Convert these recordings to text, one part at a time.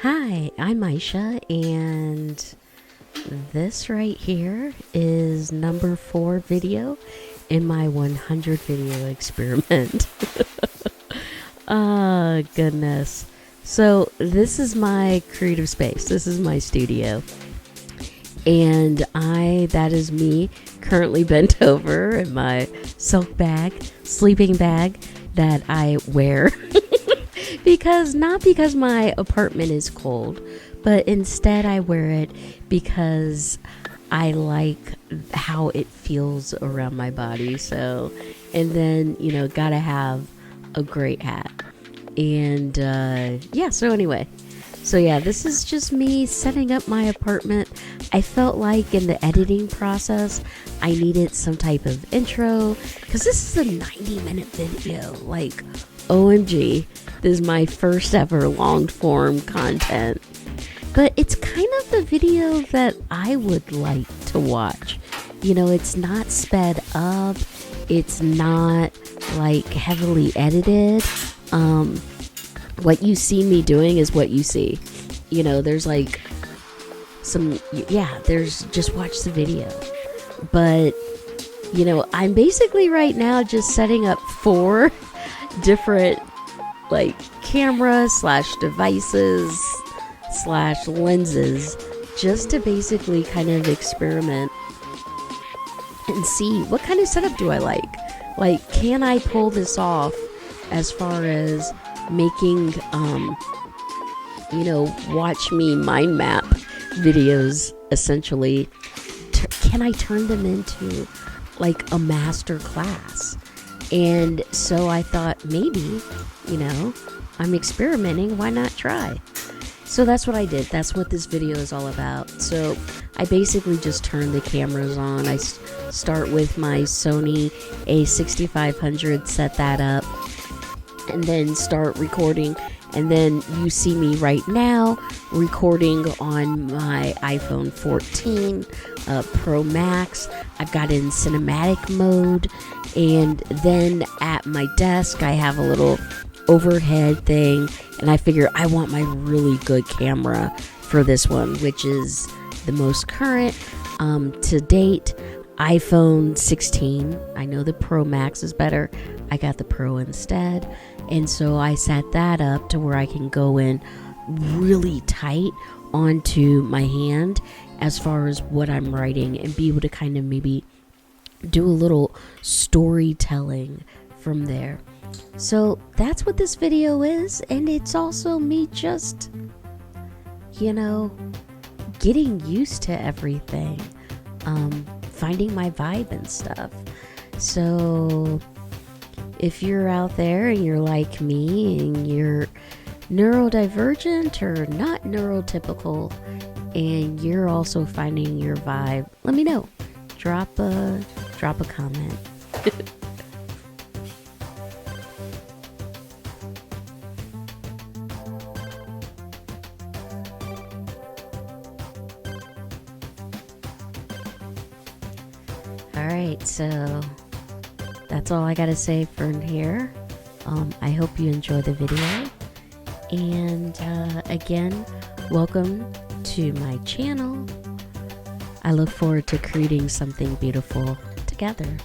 Hi, I'm Aisha, and this right here is number 4 video in my 100 video experiment. Oh, goodness. So this is my creative space. This is my studio. And that is me currently bent over in my silk bag, sleeping bag that I wear. Not because my apartment is cold, but instead I wear it because I like how it feels around my body. So, and then, gotta have a great hat. And, this is just me setting up my apartment. I felt like in the editing process, I needed some type of intro, because this is a 90-minute video. Like, OMG, this is my first ever long form content. But it's kind of the video that I would like to watch. It's not sped up. It's not like heavily edited. What you see me doing is what you see. There's like there's just watch the video. But, I'm basically right now just setting up 4 different like camera / devices / lenses just to basically kind of experiment and see what kind of setup do I like. Like, can I pull this off as far as making watch me mind map videos essentially. Can I turn them into like a master class? And so I thought, maybe, I'm experimenting, why not try? So that's what I did. That's what this video is all about. So I basically just turn the cameras on. I start with my Sony A6500, set that up, and then start recording. And then you see me right now recording on my iPhone 14 Pro Max. I've got it in cinematic mode. And then at my desk, I have a little overhead thing. And I figure I want my really good camera for this one, which is the most current to date iPhone 16. I know the Pro Max is better. I got the Pro instead. And so I set that up to where I can go in really tight onto my hand as far as what I'm writing and be able to kind of maybe do a little storytelling from there. So that's what this video is. And it's also me just, getting used to everything, finding my vibe and stuff. So if you're out there and you're like me and you're neurodivergent or not neurotypical and you're also finding your vibe, let me know. Drop a comment. Alright, so that's all I gotta say for here. I hope you enjoy the video. And again, welcome to my channel. I look forward to creating something beautiful together.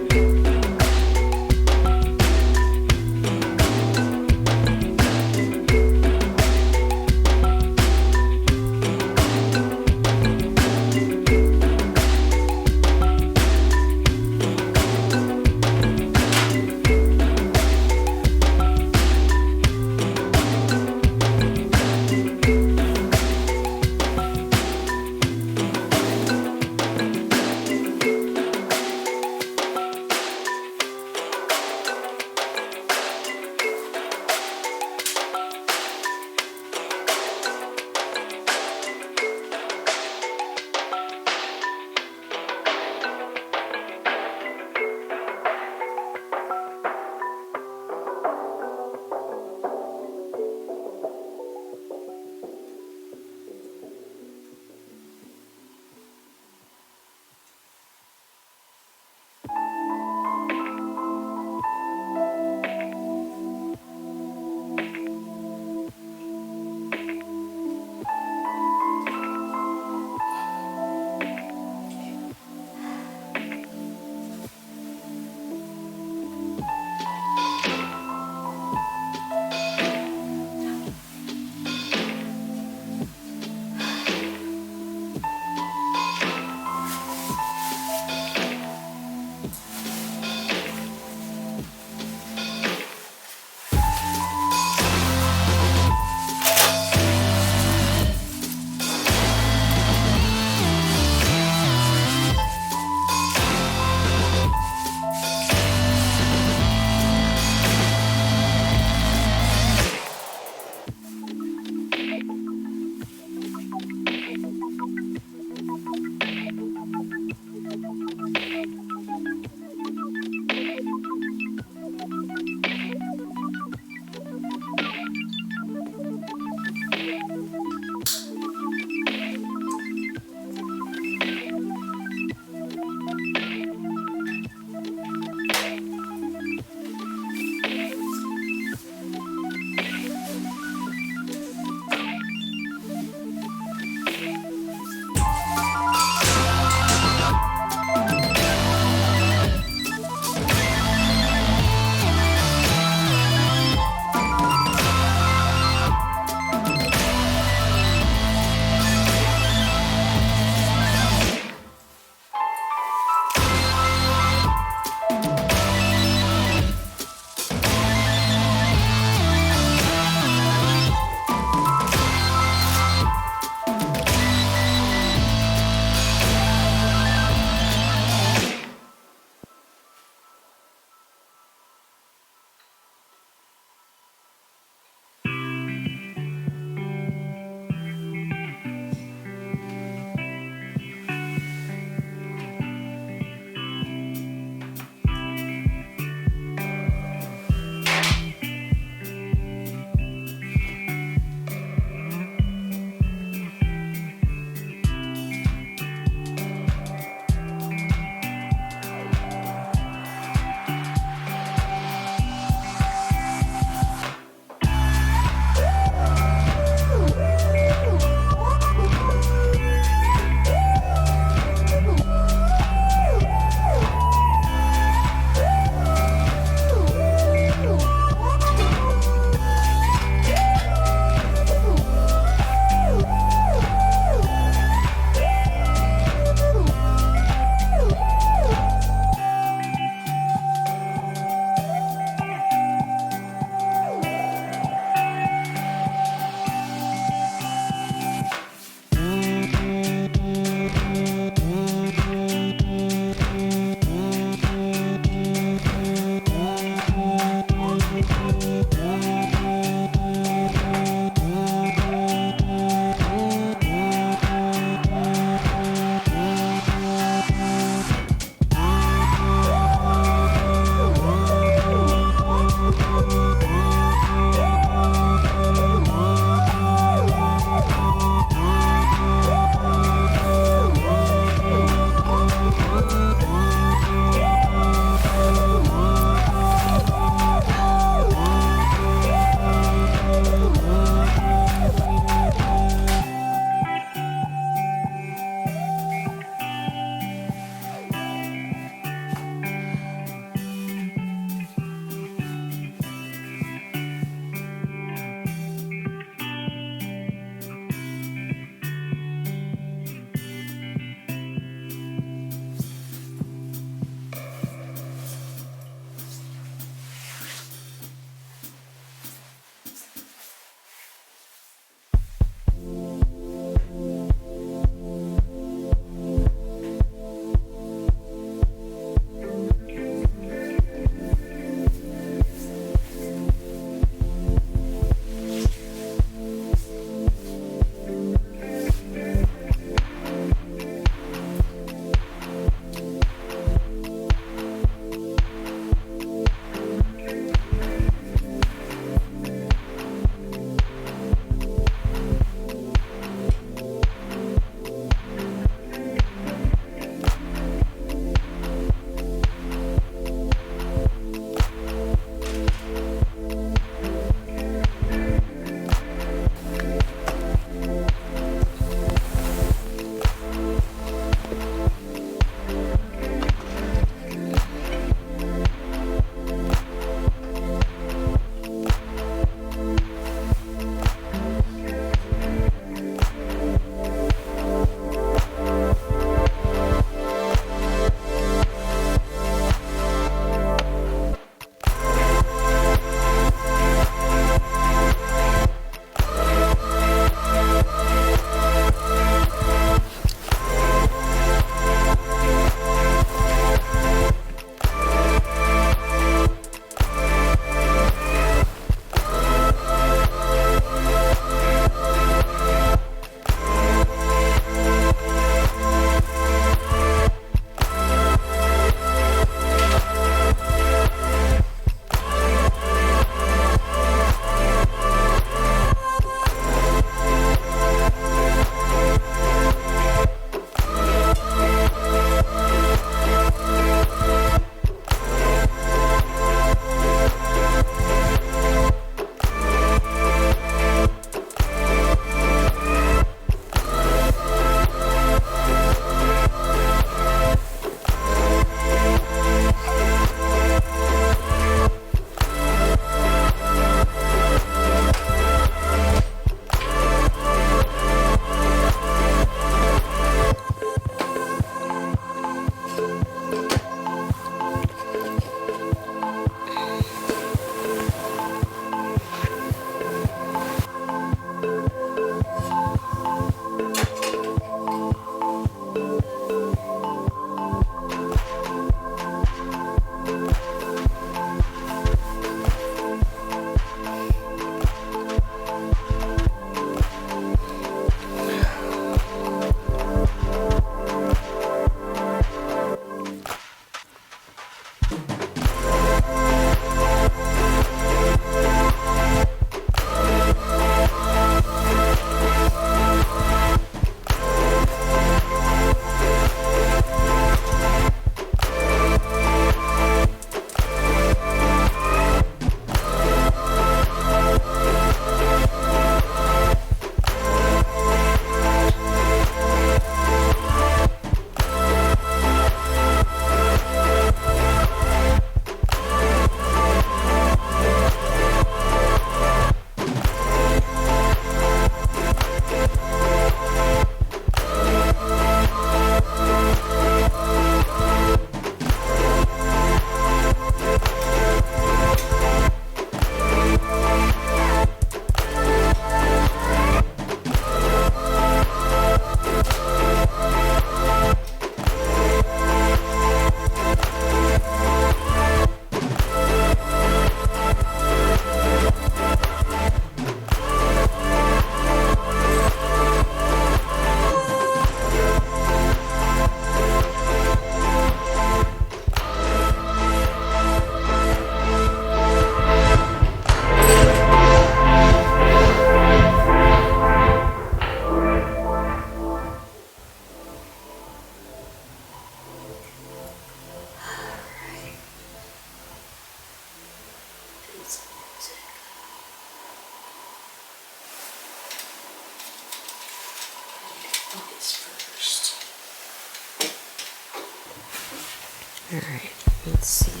Alright, let's see.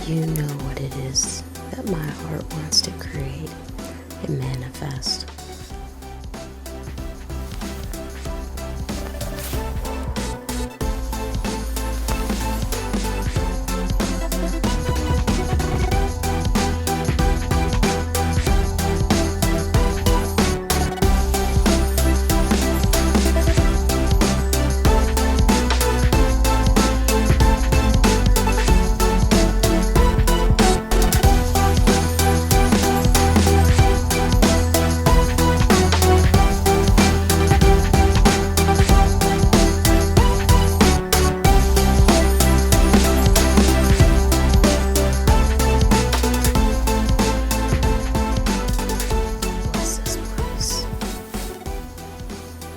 you know what it is that my heart wants to create and manifest.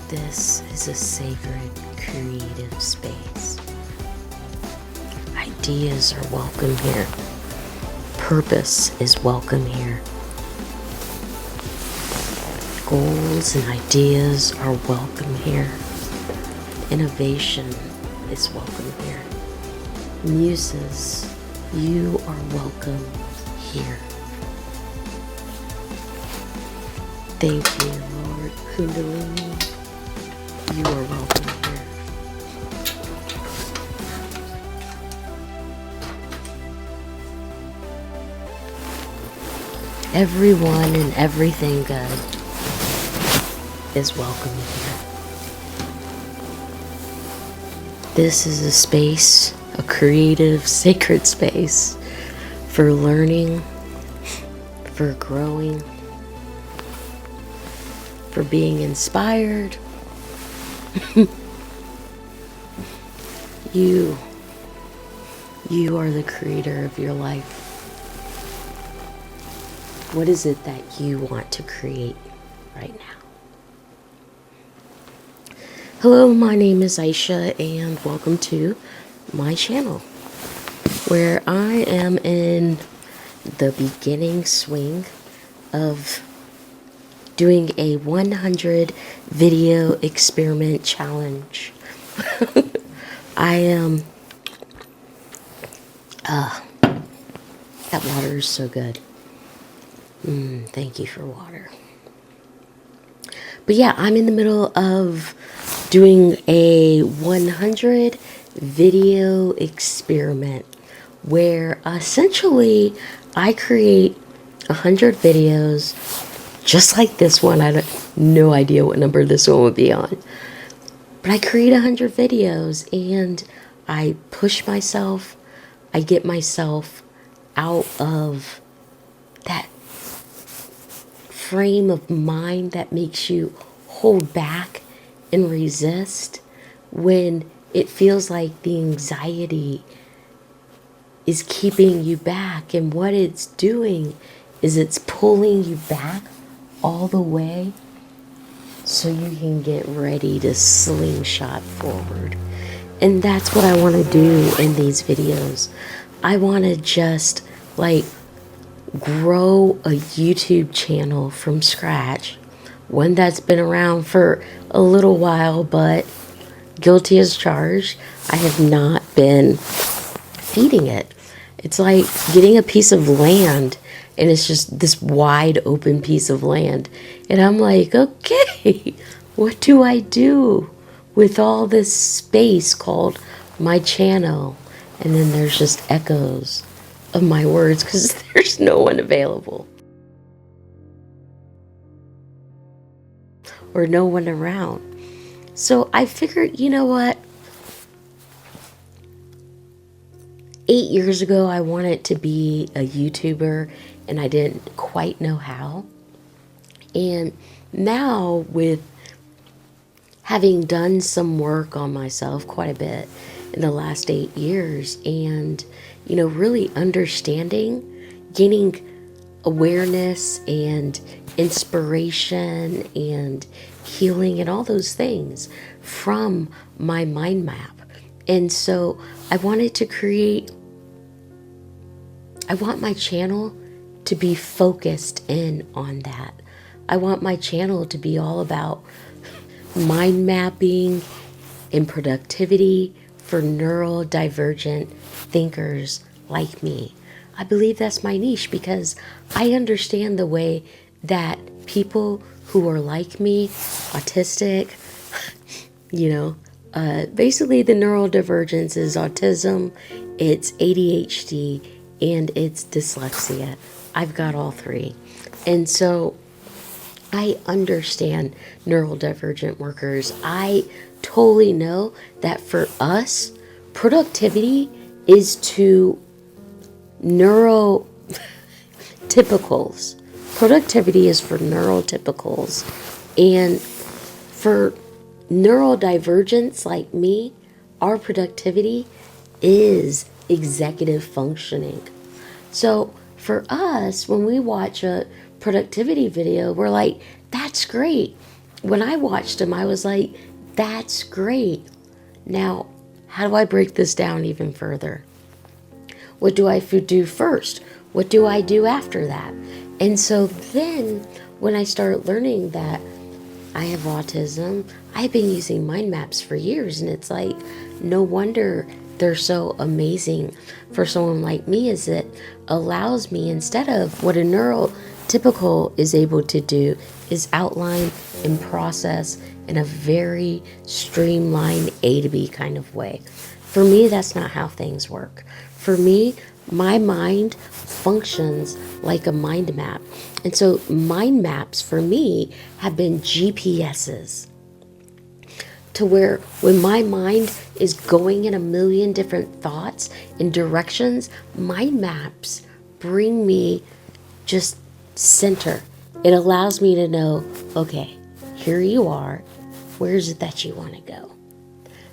This is a sacred, creative space. Ideas are welcome here. Purpose is welcome here. Goals and ideas are welcome here. Innovation is welcome here. Muses, you are welcome here. Thank you, Lord Kundalini. You are welcome here. Everyone and everything good is welcome here. This is a space, a creative, sacred space for learning, for growing, for being inspired. You are the creator of your life. What is it that you want to create right now? Hello, my name is Aisha, and welcome to my channel, where I am in the beginning swing of doing a 100 video experiment challenge. I am that water is so good. Thank you for water. But yeah, I'm in the middle of doing a 100 video experiment where essentially I create 100 videos just like this one. I have no idea what number this one would be on. But I create 100 videos and I push myself. I get myself out of that frame of mind that makes you hold back and resist when it feels like the anxiety is keeping you back. And what it's doing is it's pulling you back all the way so you can get ready to slingshot forward. And that's what I want to do in these videos. I want to just like grow a YouTube channel from scratch. One that's been around for a little while, but guilty as charged, I have not been feeding it. It's like getting a piece of land and it's just this wide open piece of land. And I'm like, okay, what do I do with all this space called my channel? And then there's just echoes of my words because there's no one available or no one around. So I figured, you know what? 8 years ago, I wanted to be a YouTuber and I didn't quite know how. And now, with having done some work on myself quite a bit in the last 8 years and, you know, really understanding, gaining awareness and inspiration and healing and all those things from my mind map. And so I wanted to I want my channel to be focused in on that. I want my channel to be all about mind mapping and productivity for neurodivergent thinkers like me. I believe that's my niche because I understand the way that people who are like me, autistic, basically the neurodivergence is autism, it's ADHD, and it's dyslexia. I've got all three. And so I understand neurodivergent workers. I totally know that for us, productivity is to neurotypicals. Productivity is for neurotypicals. And for neurodivergents like me, our productivity is executive functioning. So for us, when we watch a productivity video, we're like, that's great. When I watched them, I was like, that's great. Now, how do I break this down even further? What do I do first? What do I do after that? And so then when I started learning that I have autism, I've been using mind maps for years, and it's like, no wonder they're so amazing for someone like me, is it allows me, instead of what a neurotypical is able to do, is outline and process in a very streamlined A to B kind of way. For me, that's not how things work. For me, my mind functions like a mind map. And so mind maps for me have been GPSs, to where when my mind is going in a million different thoughts and directions, mind maps bring me just center. It allows me to know, okay, here you are. Where is it that you want to go?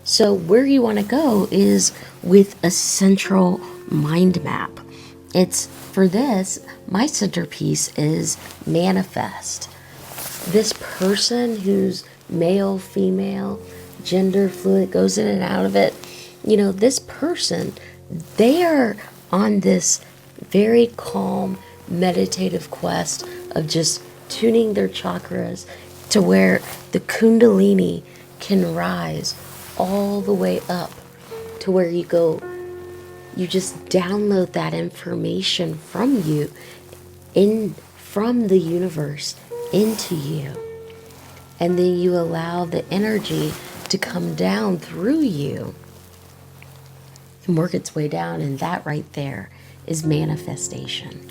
So where you want to go is with a central mind map. It's for this, my centerpiece is manifest. This person who's male, female, gender fluid, goes in and out of it, this person, they are on this very calm, meditative quest of just tuning their chakras to where the kundalini can rise all the way up to where you just download that information from you, from the universe into you. And then you allow the energy to come down through you and work its way down. And that right there is manifestation.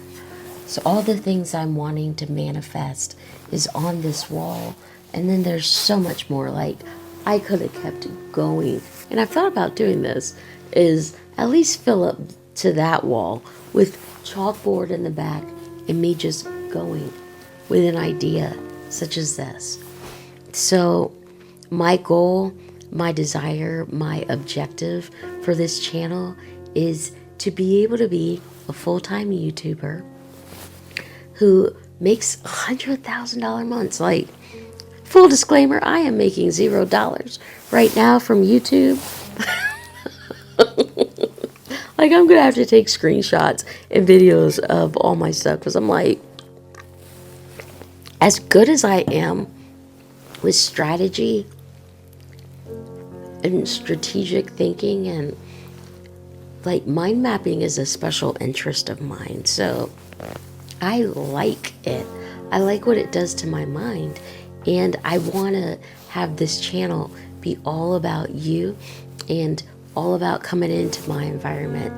So all the things I'm wanting to manifest is on this wall. And then there's so much more. Like, I could have kept going. And I've thought about doing this, is at least fill up to that wall with chalkboard in the back and me just going with an idea such as this. So my goal, my desire, my objective for this channel is to be able to be a full-time YouTuber who makes $100,000 months. Like, full disclaimer, I am making $0 right now from YouTube. Like, I'm gonna have to take screenshots and videos of all my stuff, because I'm like, as good as I am with strategy and strategic thinking, and like, mind mapping is a special interest of mine. So I like it. I like what it does to my mind. And I want to have this channel be all about you and all about coming into my environment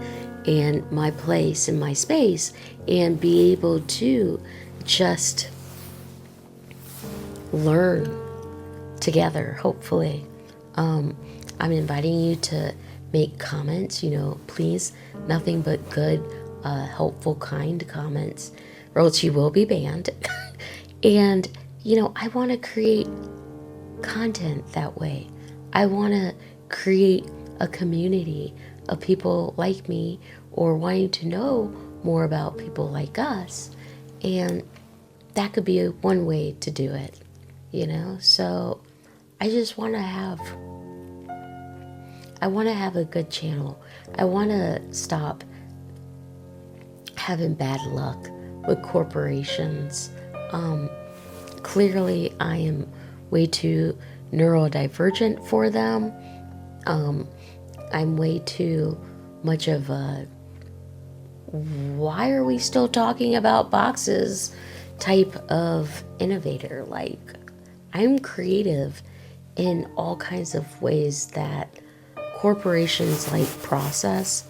and my place and my space and be able to just learn together, hopefully. I'm inviting you to make comments, please, nothing but good, helpful, kind comments, or else you will be banned. And, I want to create content that way. I want to create a community of people like me, or wanting to know more about people like us. And that could be one way to do it, So I just want to have a good channel. I want to stop having bad luck with corporations. Clearly, I am way too neurodivergent for them. I'm way too much of a why are we still talking about boxes type of innovator? Like, I'm creative in all kinds of ways that corporations like process.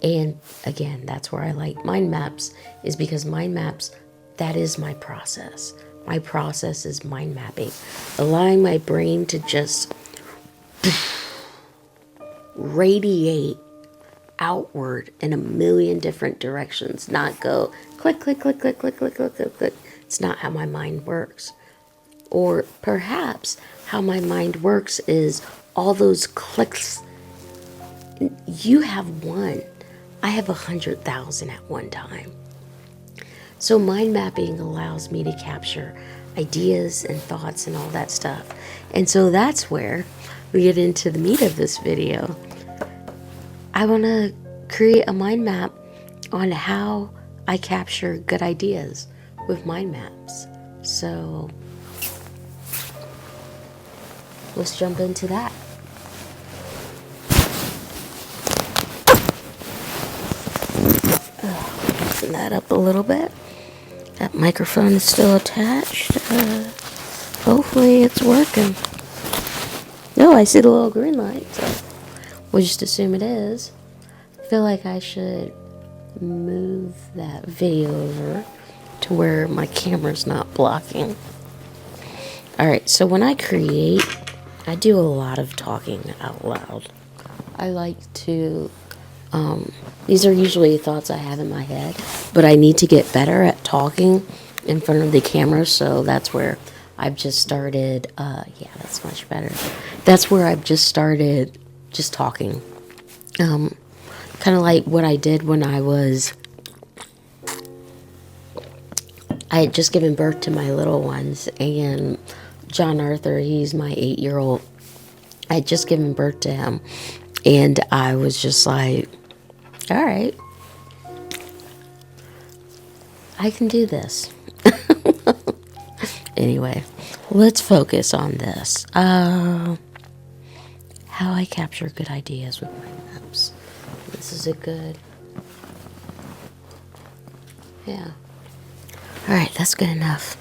And again, that's where I like mind maps, is because mind maps, that is my process. My process is mind mapping, allowing my brain to just radiate outward in a million different directions, not go click, click, click, click, click, click, click, click, click. It's not how my mind works. Or perhaps how my mind works is all those clicks. You have one. I have 100,000 at one time. So mind mapping allows me to capture ideas and thoughts and all that stuff. And so that's where we get into the meat of this video. I want to create a mind map on how I capture good ideas with mind maps. So let's jump into that. Loosen that up a little bit. That microphone is still attached. Hopefully it's working. No, I see the little green light, so we'll just assume it is. I feel like I should move that video over to where my camera's not blocking. Alright, so when I create, I do a lot of talking out loud. I like to, these are usually thoughts I have in my head, but I need to get better at talking in front of the camera, so that's where I've just started, yeah, that's much better. That's where I've just started just talking. Kind of like what I did when I had just given birth to my little ones, and John Arthur, he's my 8-year-old. I had just given birth to him, and I was just like, all right, I can do this. Anyway, let's focus on this. How I capture good ideas with mind maps. This is a good, yeah. All right, that's good enough.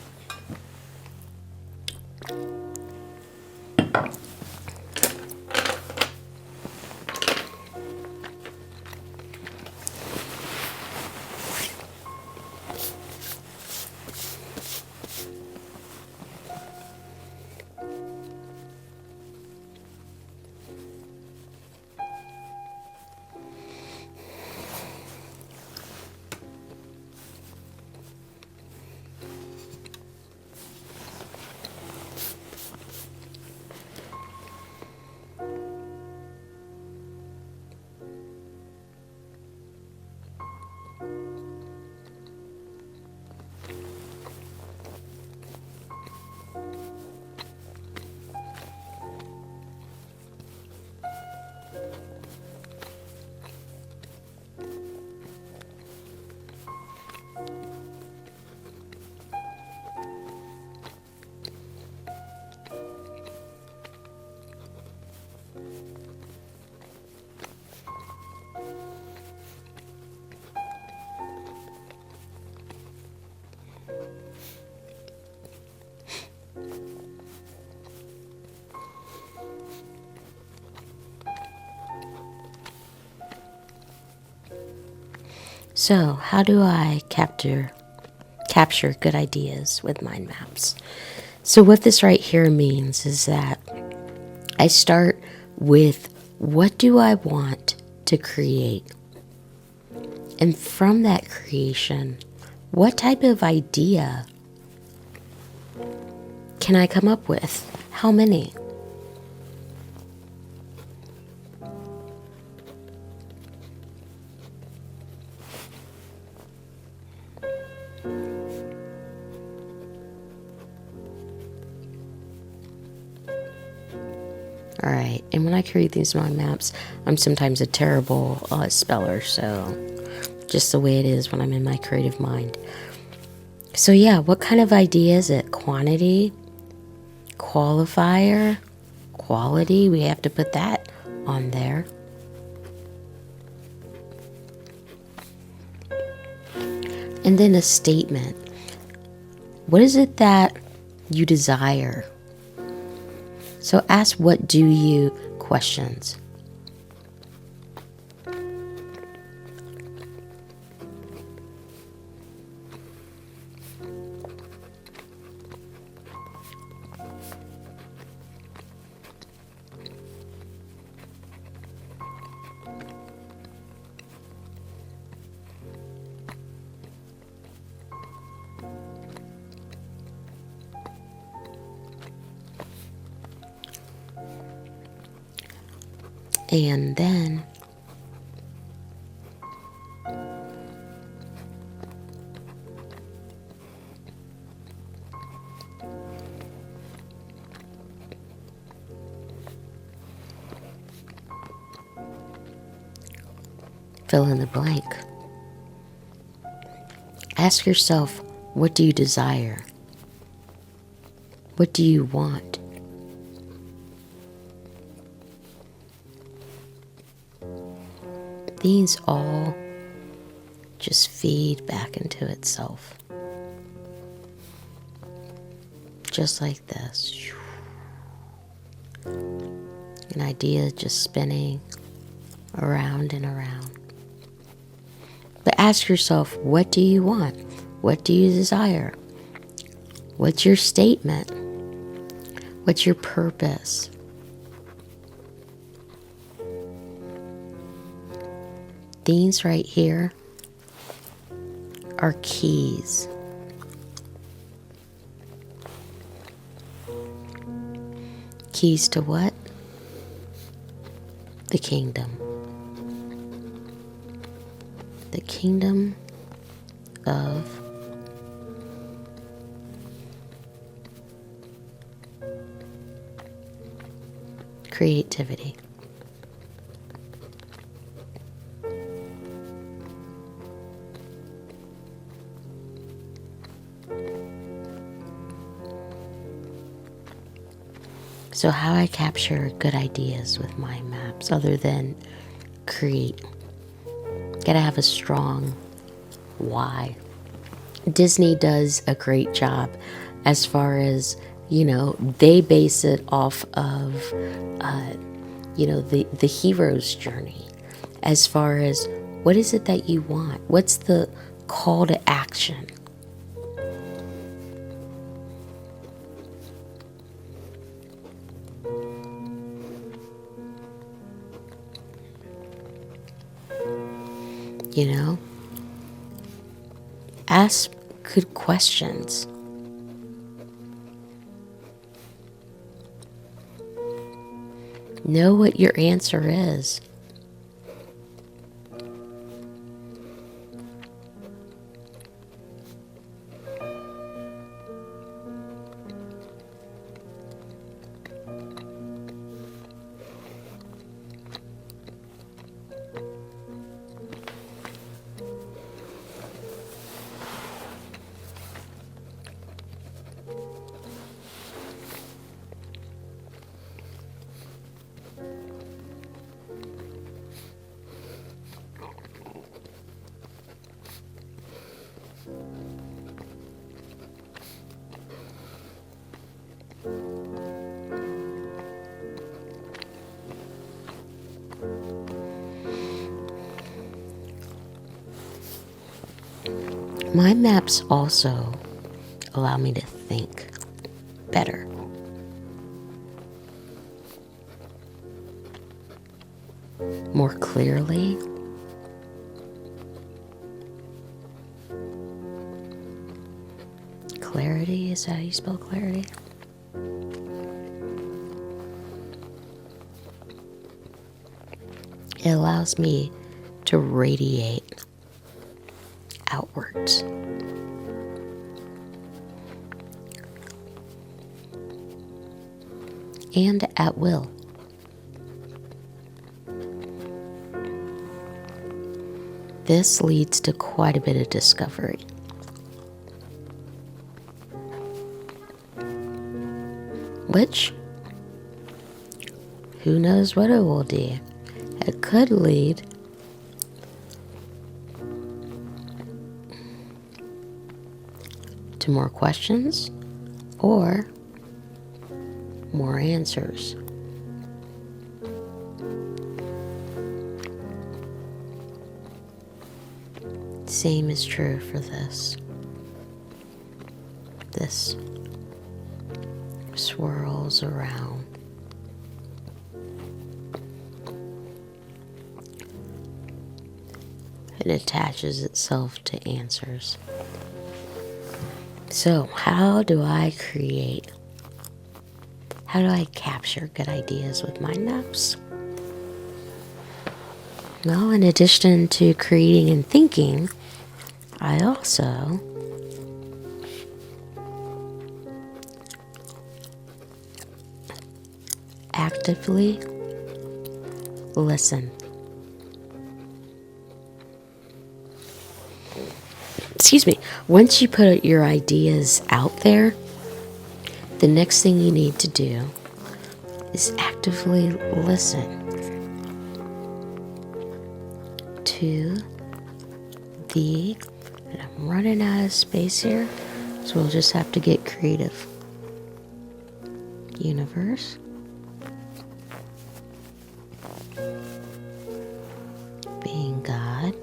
So, how do I capture good ideas with mind maps? So what this right here means is that I start with, what do I want to create? And from that creation, what type of idea can I come up with? How many? Alright, and when I create these mind maps, I'm sometimes a terrible speller, so just the way it is when I'm in my creative mind. So yeah, what kind of idea is it? Quantity? Qualifier? Quality? We have to put that on there. And then a statement. What is it that you desire? So ask what do you questions. And then fill in the blank. Ask yourself, what do you desire? What do you want? These all just feed back into itself. Just like this. An idea just spinning around and around. But ask yourself, what do you want? What do you desire? What's your statement? What's your purpose? These right here are keys. Keys to what? The kingdom. The kingdom of creativity. So how I capture good ideas with mind maps other than create. Gotta have a strong why. Disney does a great job as far as, they base it off of, the hero's journey. As far as what is it that you want? What's the call to action? Ask good questions. Know what your answer is. Mind maps also allow me to think better. More clearly. Clarity, is that how you spell clarity? It allows me to radiate outwards. And at will. This leads to quite a bit of discovery. Which, who knows what it will do. It could lead to more questions or more answers? Same is true for this. This swirls around. It attaches itself to answers. So, how do I capture good ideas with mind maps? Well, in addition to creating and thinking, I also actively listen. Excuse me. Once you put your ideas out there, the next thing you need to do is actively listen to the, and I'm running out of space here, so we'll just have to get creative. Universe. Being God.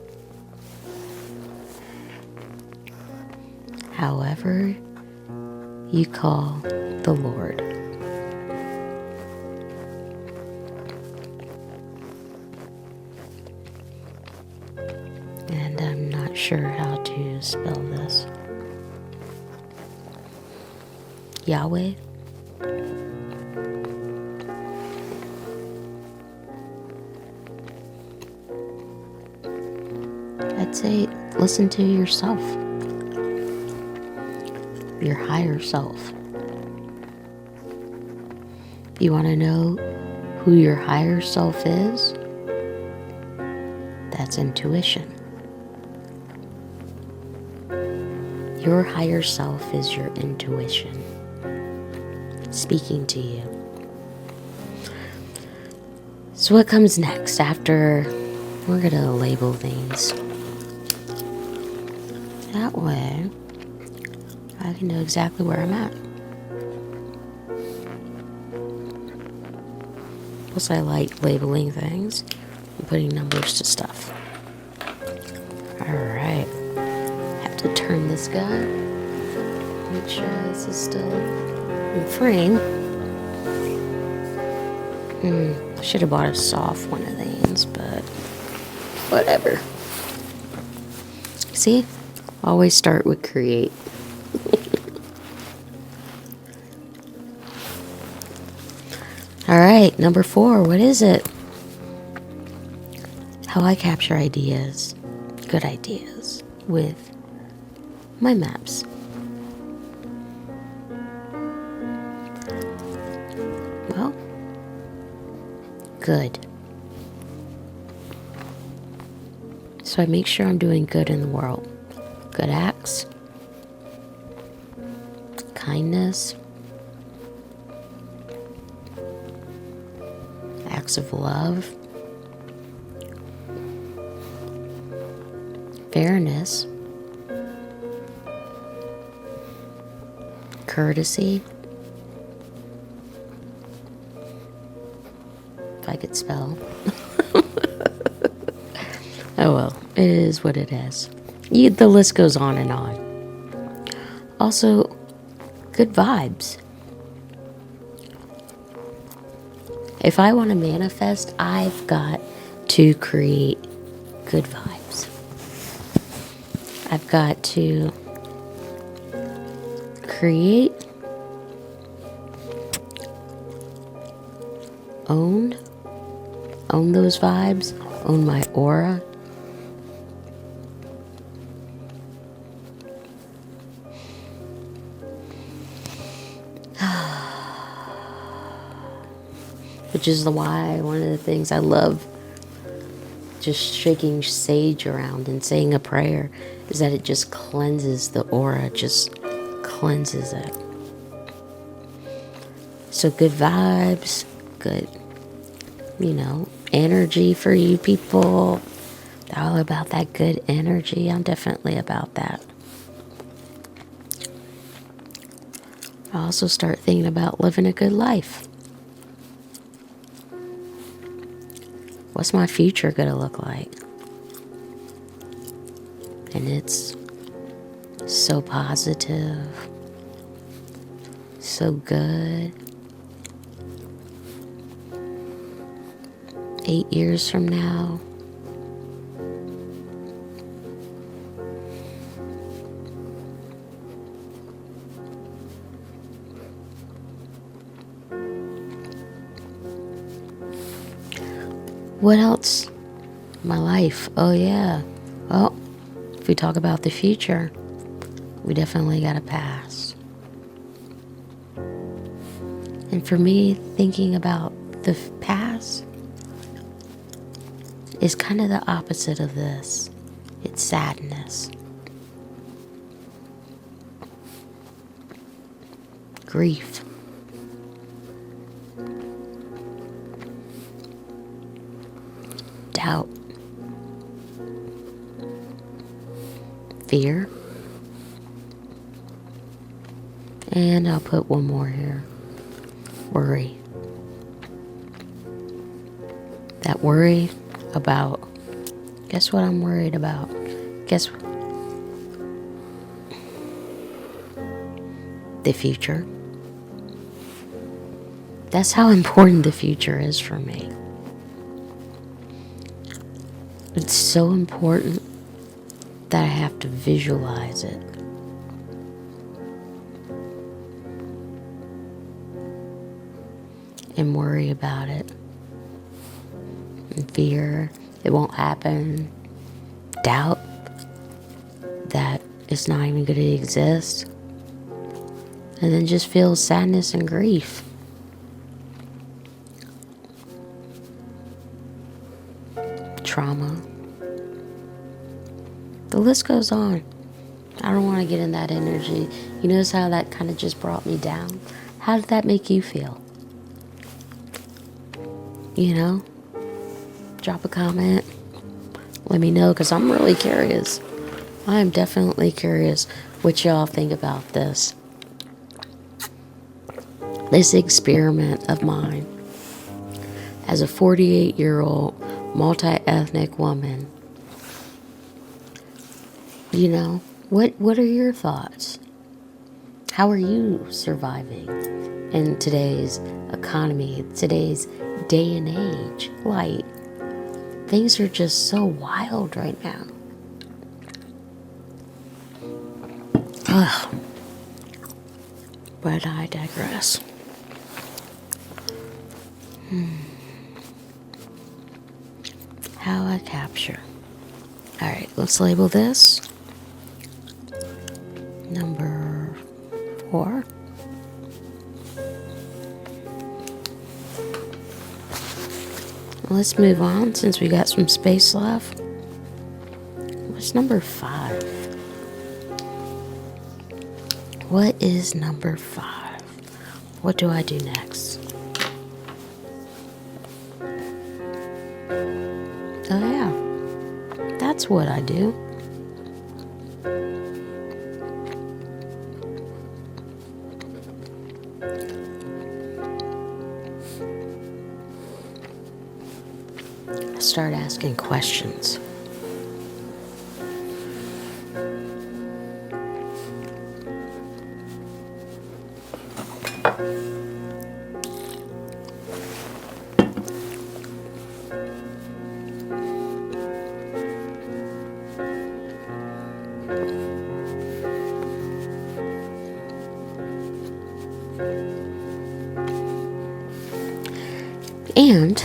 However you call the Lord. And I'm not sure how to spell this. Yahweh. I'd say listen to yourself. Your higher self. If you want to know who your higher self is, that's intuition. Your higher self is your intuition speaking to you. So what comes next after we're going to label things? That way I can know exactly where I'm at. Plus I like labeling things and putting numbers to stuff. Alright. Have to turn this guy. Make sure this is still in frame. I should have bought a soft one of these, but whatever. See? Always start with create. Alright, number 4, what is it? How I capture ideas, good ideas, with my maps. Well, good. So I make sure I'm doing good in the world. Good acts, kindness, acts of love, fairness, courtesy, if I could spell. Oh well, it is what it is. The list goes on and on. Also, good vibes. If I want to manifest, I've got to create good vibes. I've got to create, own those vibes, own my aura. Which is why one of the things I love just shaking sage around and saying a prayer is that it just cleanses the aura, just cleanses it. So good vibes, good, energy for you people. All about that good energy. I'm definitely about that. I also start thinking about living a good life. What's my future gonna look like? And it's so positive, so good. 8 years from now, what else? My life. Oh yeah. Well, if we talk about the future, we definitely got a past. And for me, thinking about the past is kind of the opposite of this. It's sadness, grief, doubt, fear, and I'll put one more here, worry. That worry about, guess what I'm worried about? Guess the future. That's how important the future is for me. It's so important that I have to visualize it. And worry about it. And fear it won't happen. Doubt that it's not even going to exist. And then just feel sadness and grief. Trauma. The list goes on. I don't want to get in that energy. You notice how that kind of just brought me down? How did that make you feel? You know? Drop a comment. Let me know, because I'm really curious. I'm definitely curious what y'all think about this. This experiment of mine as a 48-year-old multi-ethnic woman. You know, what are your thoughts? How are you surviving in today's economy, today's day and age? Like, things are just so wild right now. Ugh. But I digress. How I capture. Alright, let's label this number 4. Let's move on since we got some space left. What's number 5? What is number 5? What do I do next? Oh yeah, that's what I do. I start asking questions. And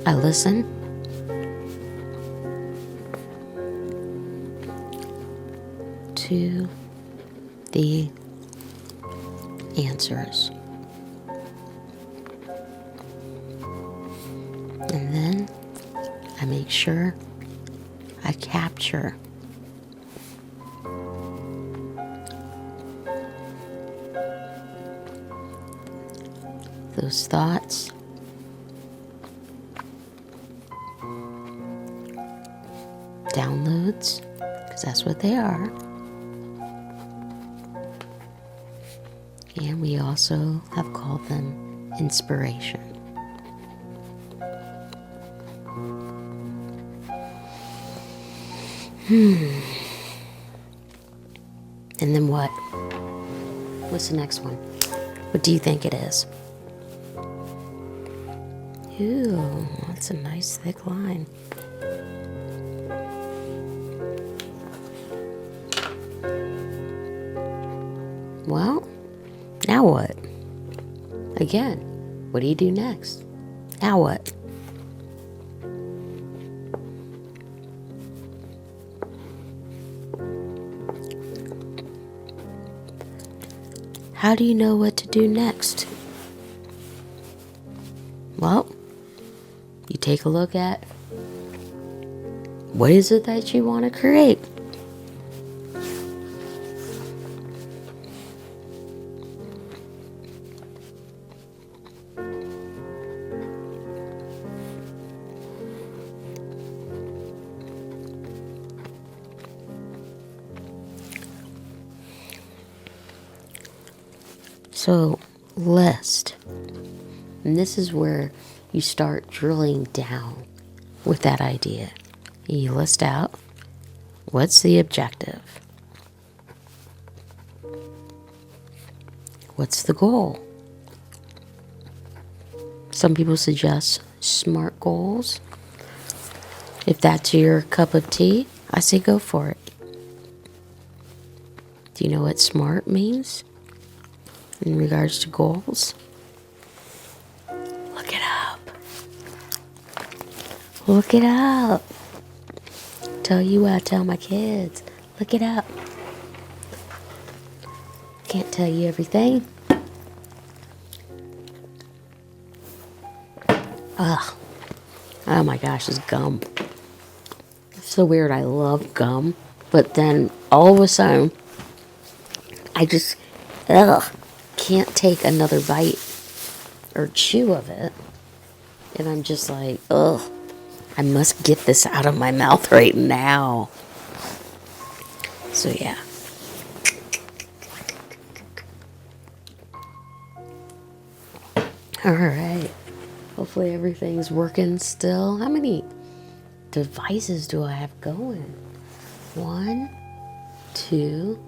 I listen to the answers. And then I make sure I capture those thoughts, downloads, because that's what they are, also have called them inspiration. And then what? What's the next one? What do you think it is? Ooh, that's a nice thick line. Well, now what? Again, what do you do next? Now what? How do you know what to do next? Well, you take a look at what is it that you want to create. So, list. And this is where you start drilling down with that idea. You list out, what's the objective? What's the goal? Some people suggest SMART goals. If that's your cup of tea, I say go for it. Do you know what SMART means in regards to goals? Look it up. Look it up. Tell you what I tell my kids. Look it up. Can't tell you everything. Ugh. Oh my gosh, this gum. It's so weird. I love gum. But then all of a sudden, I just can't take another bite or chew of it. And I'm just like, I must get this out of my mouth right now. So yeah. Alright. Hopefully everything's working still. How many devices do I have going? 1, 2,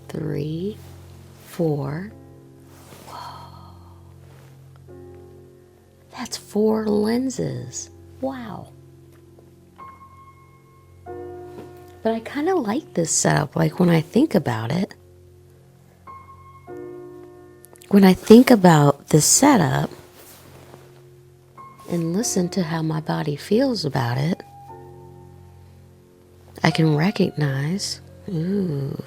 3, 4. Whoa. That's 4 lenses. Wow. But I kind of like this setup. Like when I think about it. When I think about the setup and listen to how my body feels about it, I can recognize, ooh,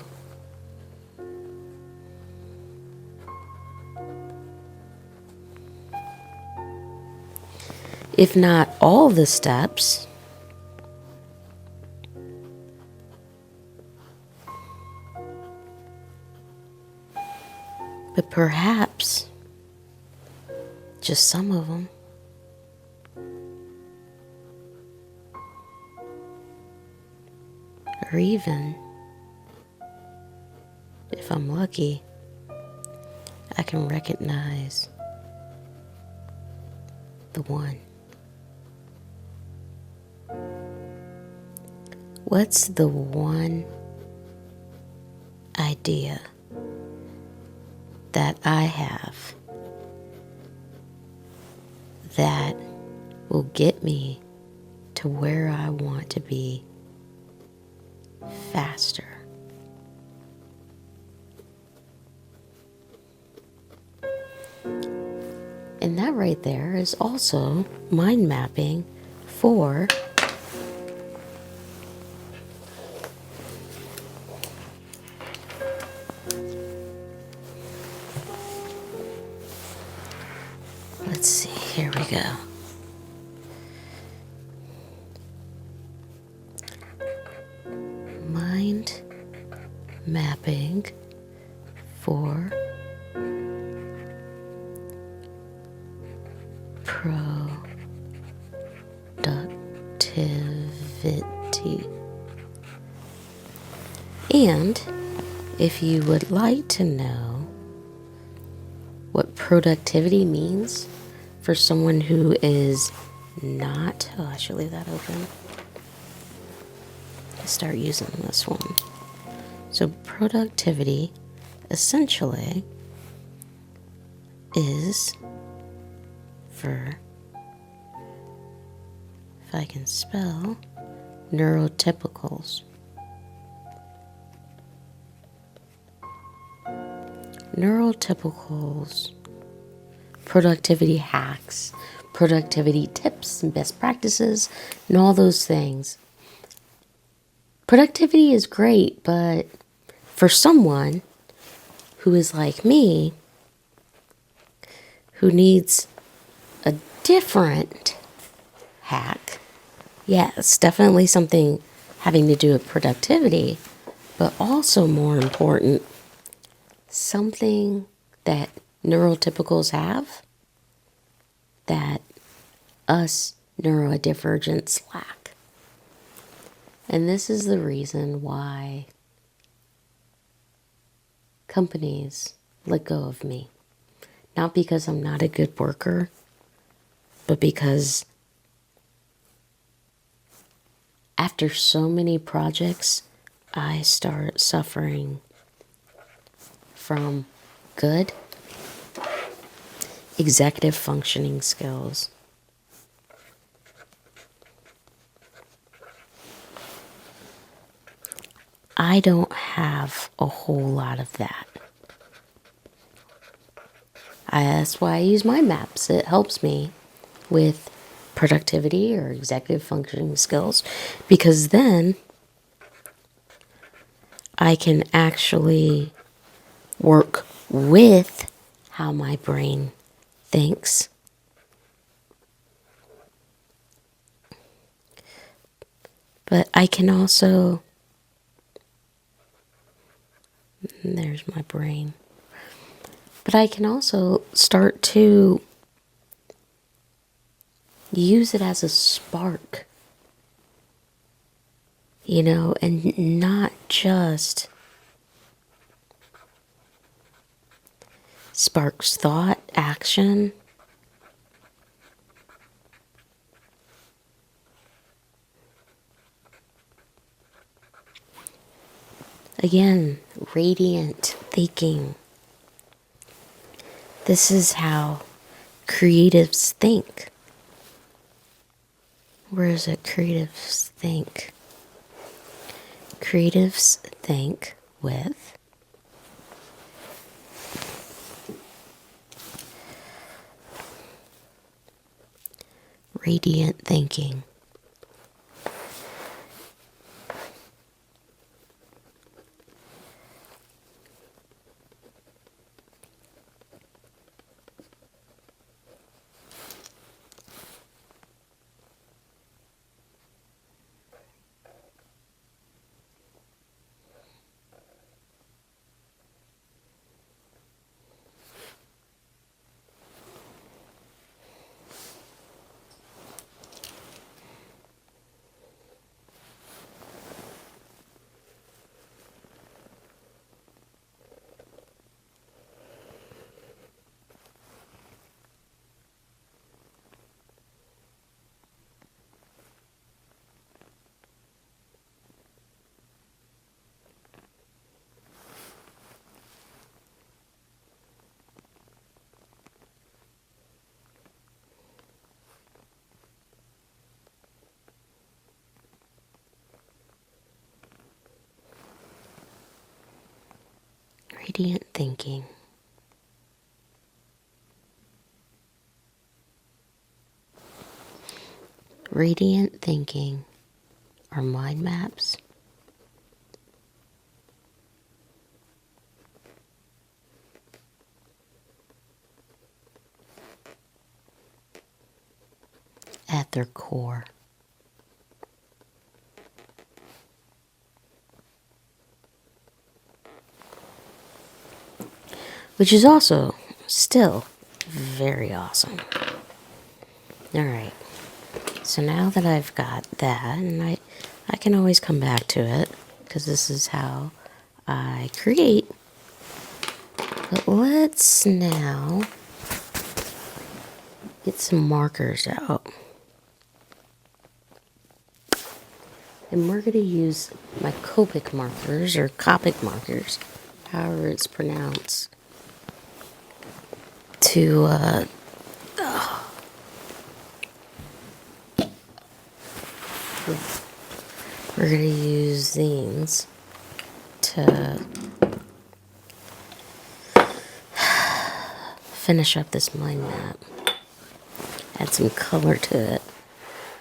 if not all the steps, but perhaps just some of them. Or even, if I'm lucky, I can recognize the one. What's the one idea that I have that will get me to where I want to be faster? And that right there is also mind mapping for let's see, here we go. Mind mapping for productivity. And if you would like to know what productivity means for someone who is not, oh, I should leave that open. Start using this one. So productivity essentially is for, if I can spell, neurotypicals. Neurotypicals, productivity hacks, productivity tips and best practices, and all those things. Productivity is great, but for someone who is like me, who needs a different hack, yes, definitely something having to do with productivity, but also more important, something that neurotypicals have that us neurodivergents lack. And this is the reason why companies let go of me. Not because I'm not a good worker, but because after so many projects, I start suffering from good executive functioning skills. I don't have a whole lot of that. That's why I use mind maps. It helps me with productivity or executive functioning skills, because then I can actually work with how my brain thinks. But I can also, there's my brain. But I can also start to use it as a spark, and not just sparks thought, action. Again, radiant thinking. This is how creatives think. Where is it? Creatives think. Creatives think with radiant thinking. Radiant thinking. Radiant thinking are mind maps. At their core. Which is also still very awesome. Alright, so now that I've got that, and I can always come back to it, because this is how I create. But let's now get some markers out. And we're going to use my Copic markers, or Copic markers, however it's pronounced, to, we're going to use these to finish up this mind map. Add some color to it.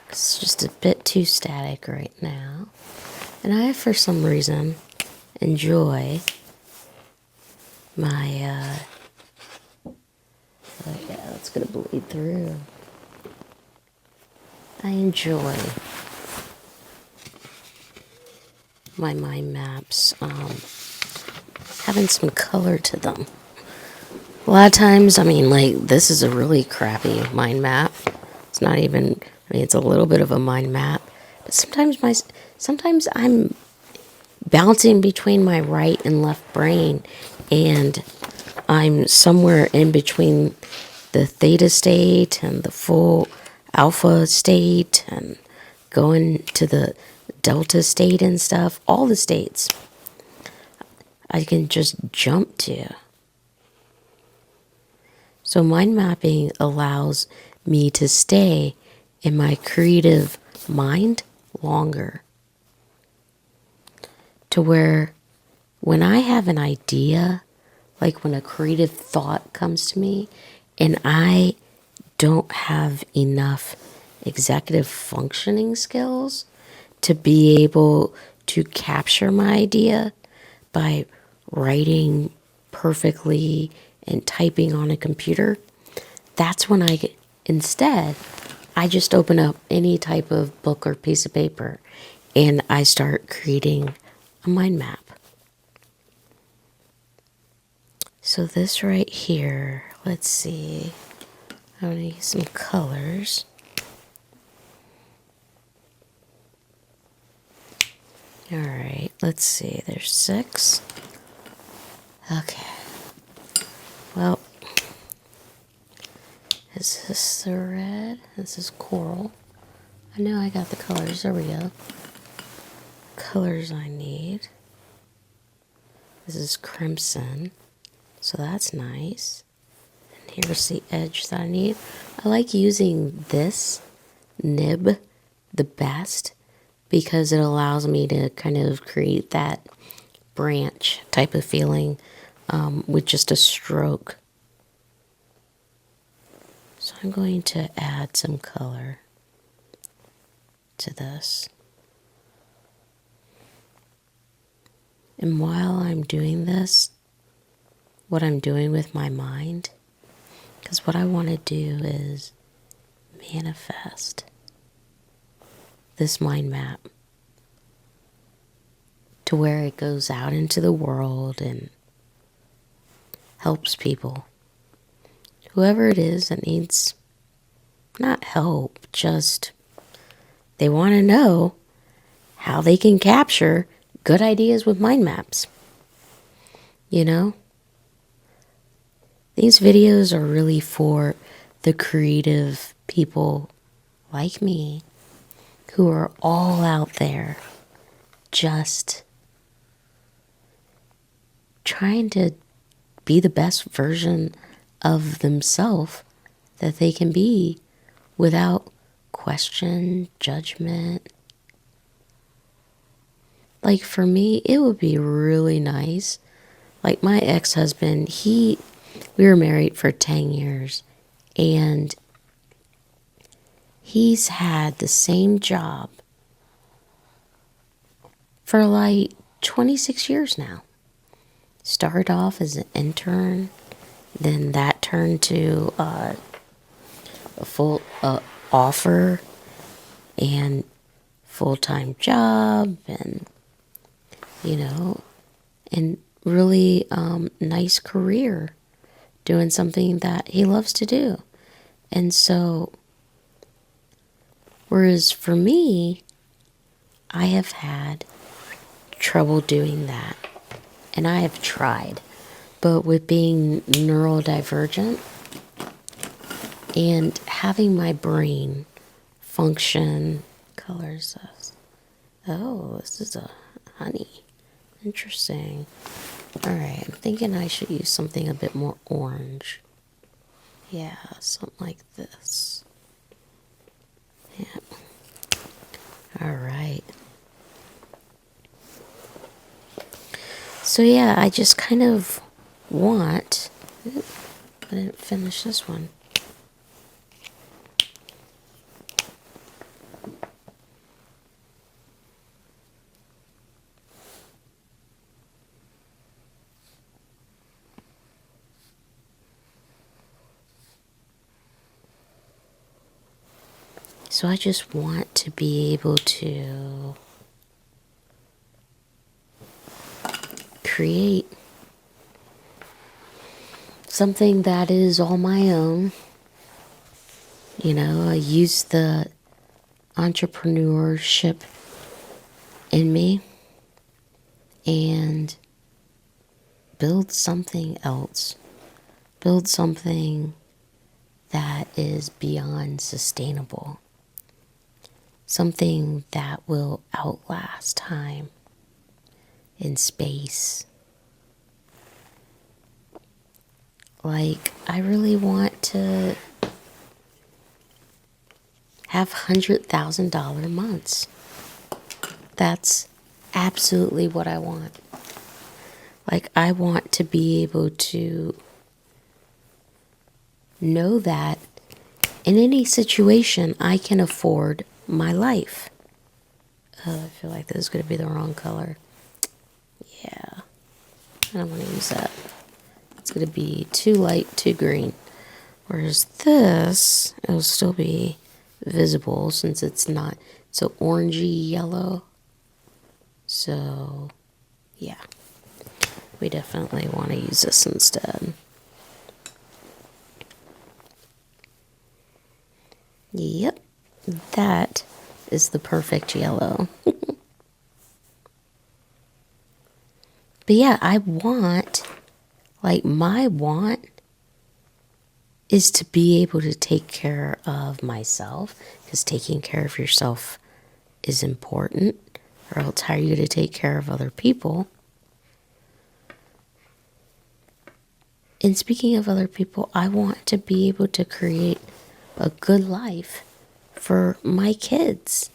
It's just a bit too static right now. And I, for some reason, enjoy my, oh yeah, that's gonna bleed through. I enjoy my mind maps, having some color to them. A lot of times, I mean, like, this is a really crappy mind map. It's not even, I mean, it's a little bit of a mind map. But sometimes I'm bouncing between my right and left brain, and I'm somewhere in between the theta state and the full alpha state and going to the delta state and stuff. All the states I can just jump to. So mind mapping allows me to stay in my creative mind longer. To where when I have an idea, like when a creative thought comes to me and I don't have enough executive functioning skills to be able to capture my idea by writing perfectly and typing on a computer, that's when instead, I just open up any type of book or piece of paper and I start creating a mind map. So this right here, let's see, I'm going to use some colors. All right, let's see, there's 6. Okay. Well, is this the red? This is coral. I know I got the colors. There we go. Colors I need. This is crimson. So that's nice. And here's the edge that I need. I like using this nib the best because it allows me to kind of create that branch type of feeling with just a stroke. So I'm going to add some color to this. And while I'm doing this, what I'm doing with my mind, because what I want to do is manifest this mind map to where it goes out into the world and helps people. Whoever it is that needs, not help, just they want to know how they can capture good ideas with mind maps. You know? These videos are really for the creative people like me who are all out there just trying to be the best version of themselves that they can be without question, judgment. Like for me, it would be really nice. Like my ex-husband, we were married for 10 years and he's had the same job for like 26 years now. Started off as an intern, then that turned to a full offer and full-time job, and you know, and really nice career doing something that he loves to do. And so, whereas for me, I have had trouble doing that. And I have tried. But with being neurodivergent and having my brain function, colors. Oh, this is a honey. Interesting. All right, I'm thinking I should use something a bit more orange. Yeah, something like this. Yeah. All right. So yeah, I just kind of want... I didn't finish this one. So I just want to be able to create something that is all my own. You know, I use the entrepreneurship in me and build something else. Build something that is beyond sustainable. Something that will outlast time and space. Like, I really want to have $100,000 months. That's absolutely what I want. Like, I want to be able to know that in any situation, I can afford my life. Oh, I feel like this is going to be the wrong color. Yeah, I don't want to use that. It's going to be too light, too green. Whereas this, it'll still be visible since it's not so orangey yellow. So, yeah, we definitely want to use this instead. Yep, that is the perfect yellow. But yeah, I want, like, my want is to be able to take care of myself, because taking care of yourself is important, or else how are you going to take care of other people? And speaking of other people, I want to be able to create a good life for my kids.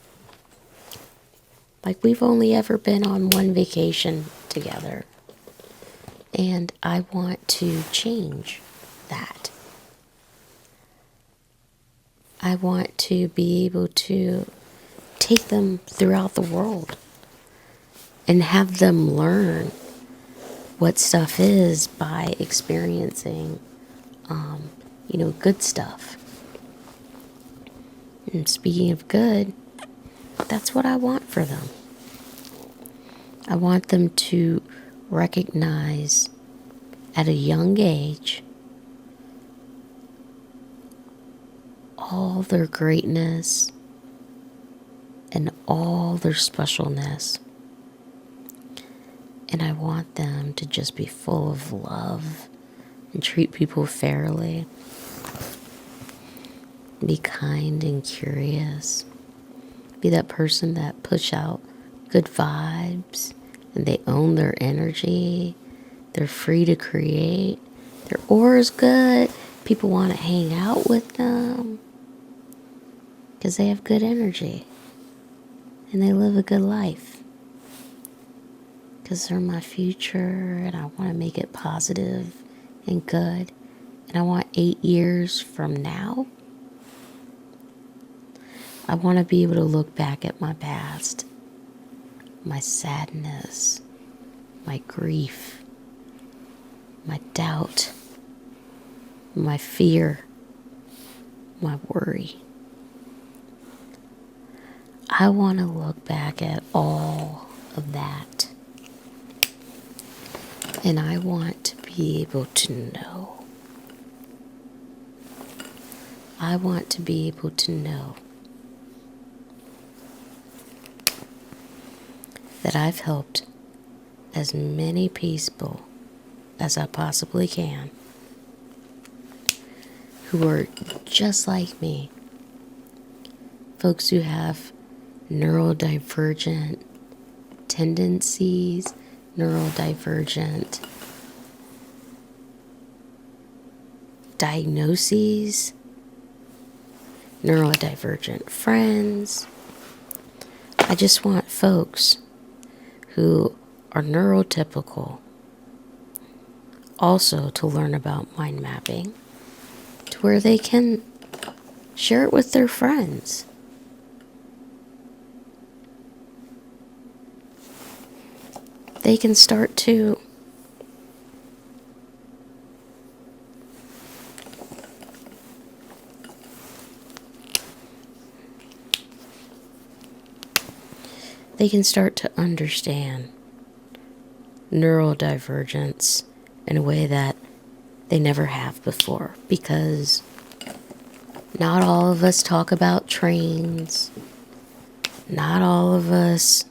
Like, we've only ever been on one vacation together, and I want to change that. I want to be able to take them throughout the world and have them learn what stuff is by experiencing, good stuff. And speaking of good, that's what I want for them. I want them to recognize at a young age all their greatness and all their specialness. And I want them to just be full of love and treat people fairly. Be kind and curious. Be that person that push out good vibes and they own their energy. They're free to create. Their aura is good. People want to hang out with them because they have good energy and they live a good life. Because they're my future and I want to make it positive and good. And I want 8 years from now, I want to be able to look back at my past, my sadness, my grief, my doubt, my fear, my worry. I want to look back at all of that. And I want to be able to know. I want to be able to know that I've helped as many people as I possibly can who are just like me. Folks who have neurodivergent tendencies, neurodivergent diagnoses, neurodivergent friends. I just want folks who are neurotypical also to learn about mind mapping to where they can share it with their friends. They can start to understand neurodivergence in a way that they never have before, because not all of us talk about trains. Not all of us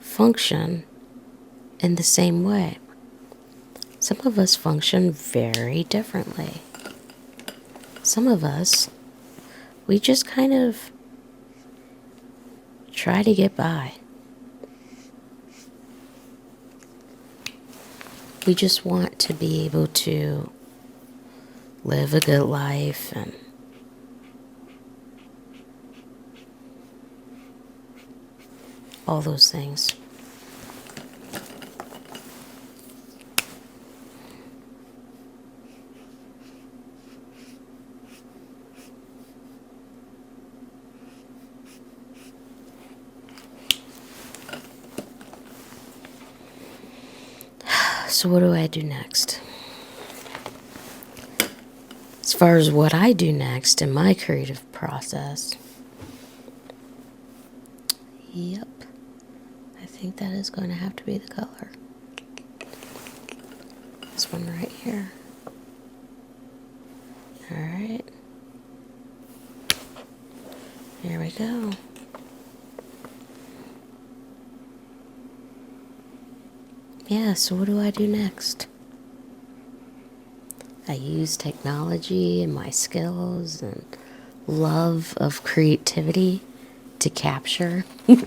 function in the same way. Some of us function very differently. Some of us, we just kind of try to get by. We just want to be able to live a good life and all those things. So what do I do next? As far as what I do next in my creative process, yep, I think that is going to have to be the color. This one right here. Alright. Here we go. Yeah, so what do I do next? I use technology and my skills and love of creativity to capture. You're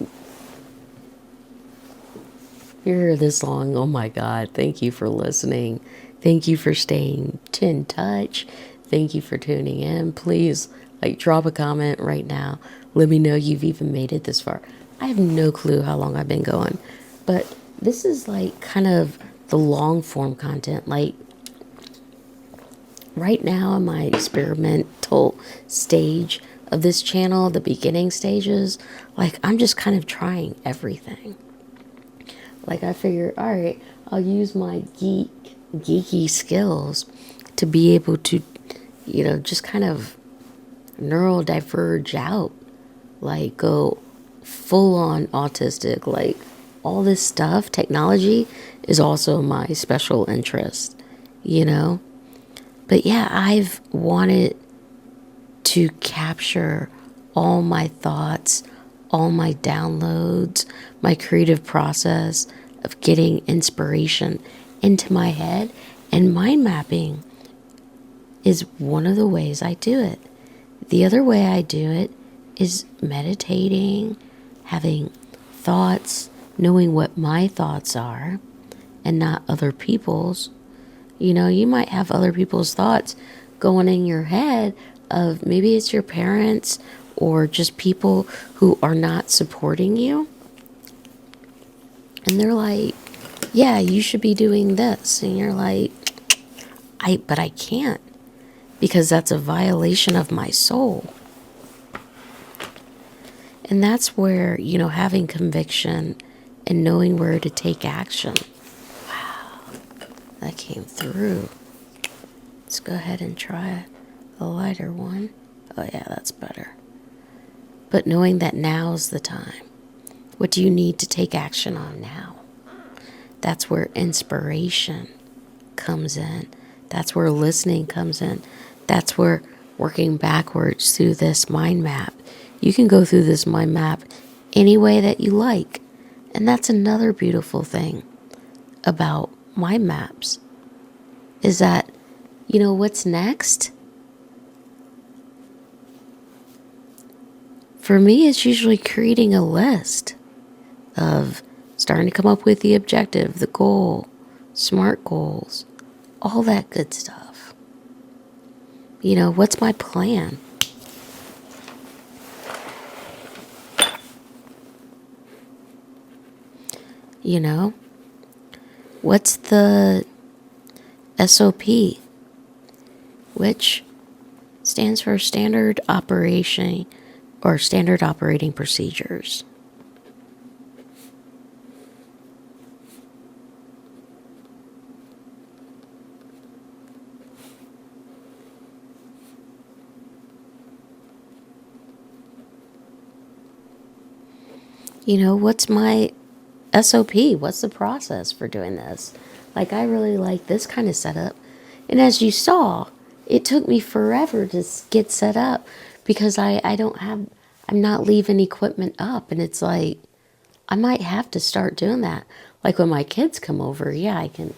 here this long. Oh my God. Thank you for listening. Thank you for staying in touch. Thank you for tuning in. Please, drop a comment right now. Let me know you've even made it this far. I have no clue how long I've been going, but this is kind of the long form content. Right now in my experimental stage of this channel, the beginning stages, I'm just kind of trying everything. I figure, all right, I'll use my geeky skills to be able to, just kind of neurodiverge out, go full on autistic, all this stuff. Technology is also my special interest, But yeah, I've wanted to capture all my thoughts, all my downloads, my creative process of getting inspiration into my head. And mind mapping is one of the ways I do it. The other way I do it is meditating, having thoughts, knowing what my thoughts are and not other people's. You might have other people's thoughts going in your head of maybe it's your parents or just people who are not supporting you. And they're like, yeah, you should be doing this. And you're like, but I can't, because that's a violation of my soul. And that's where, having conviction and knowing where to take action. Wow, that came through. Let's go ahead and try a lighter one. Oh yeah, that's better. But knowing that now's the time. What do you need to take action on now? That's where inspiration comes in. That's where listening comes in. That's where working backwards through this mind map. You can go through this mind map any way that you like. And that's another beautiful thing about mind maps is that, what's next? For me, it's usually creating a list of starting to come up with the objective, the goal, SMART goals, all that good stuff. What's my plan? What's the SOP, which stands for standard operation or standard operating procedures. What's my SOP? What's the process for doing this? Like, I really like this kind of setup. And as you saw, it took me forever to get set up because I'm not leaving equipment up. And it's like, I might have to start doing that. Like when my kids come over, yeah, I can,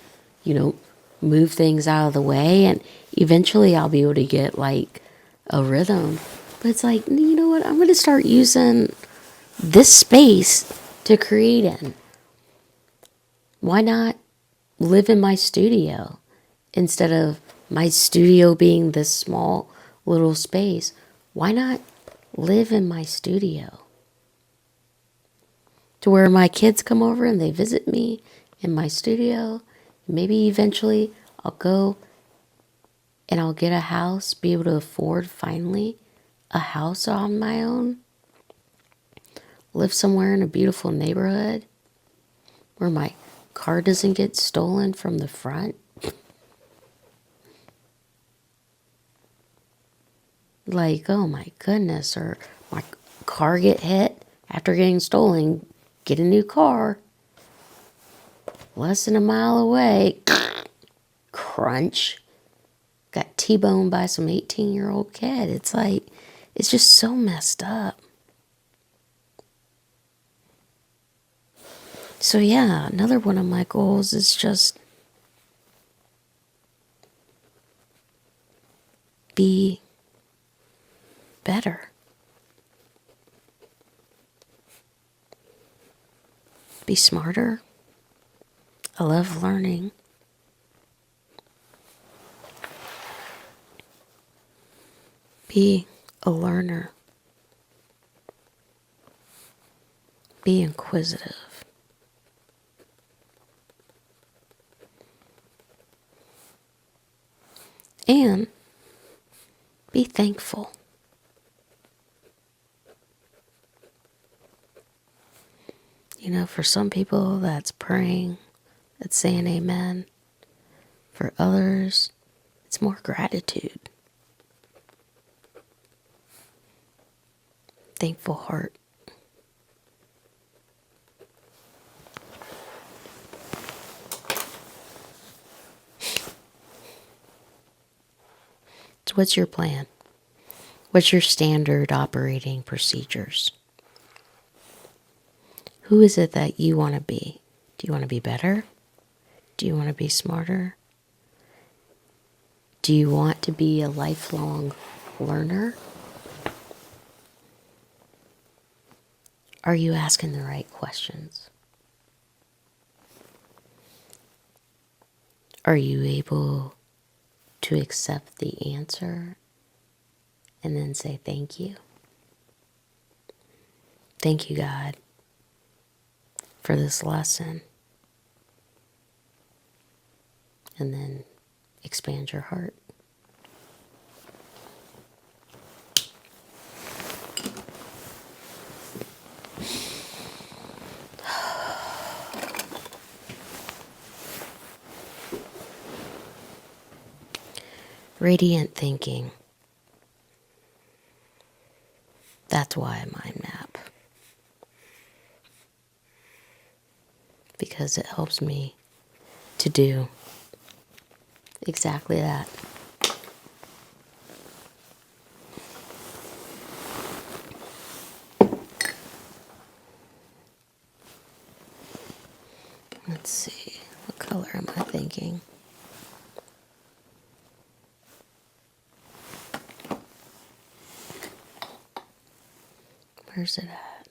move things out of the way and eventually I'll be able to get like a rhythm. But it's like, you know what? I'm going to start using this space to create in. Why not live in my studio instead of my studio being this small little space? Why not live in my studio? To where my kids come over and they visit me in my studio. Maybe eventually I'll go and I'll get a house, be able to afford finally a house on my own. Live somewhere in a beautiful neighborhood where my car doesn't get stolen from the front. Like, oh my goodness, or my car get hit after getting stolen, get a new car. Less than a mile away, crunch. Got T-boned by some 18-year-old kid. It's like, it's just so messed up. So yeah, another one of my goals is just be better. Be smarter. I love learning. Be a learner. Be inquisitive. And be thankful. For some people, that's praying, that's saying amen. For others, it's more gratitude. Thankful heart. So what's your plan? What's your standard operating procedures? Who is it that you want to be? Do you want to be better? Do you want to be smarter? Do you want to be a lifelong learner? Are you asking the right questions? Are you able to accept the answer and then say thank you? Thank you, God, for this lesson. And then expand your heart. Radiant thinking. That's why I mind map. Because it helps me to do exactly that. Let's see. What color am I thinking? Where's it at?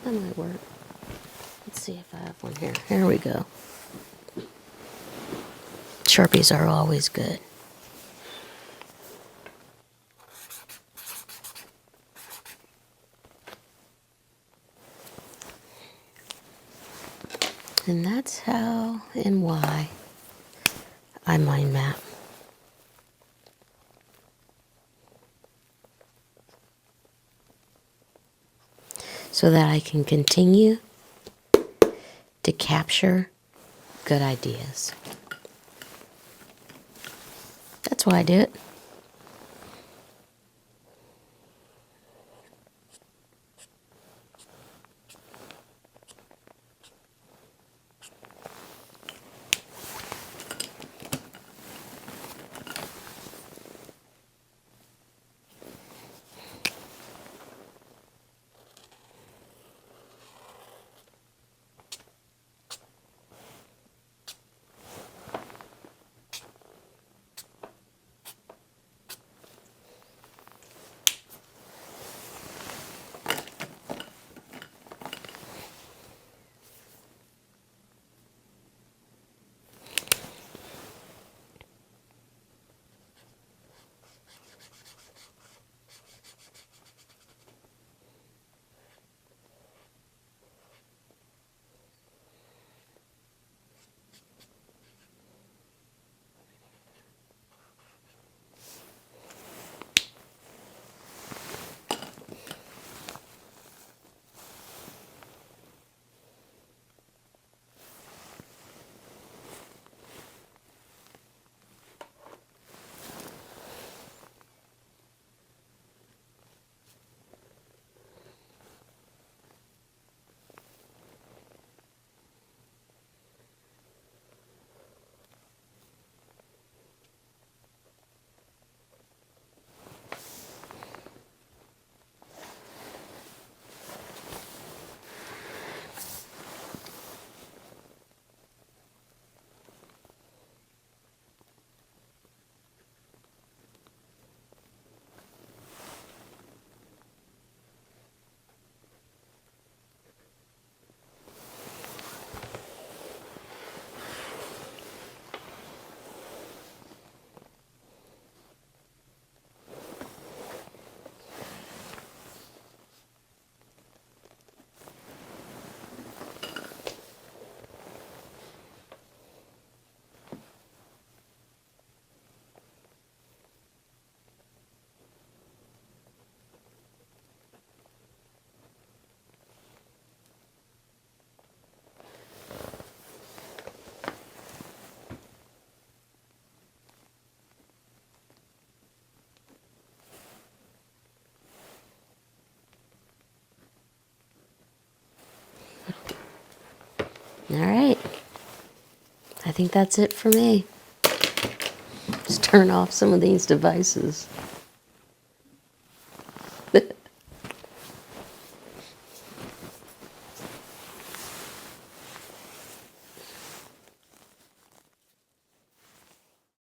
That might work. Let's see if I have one here. Here we go. Sharpies are always good. And that's how and why I mind map. So that I can continue to capture good ideas. That's why I do it. All right. I think that's it for me. Just turn off some of these devices.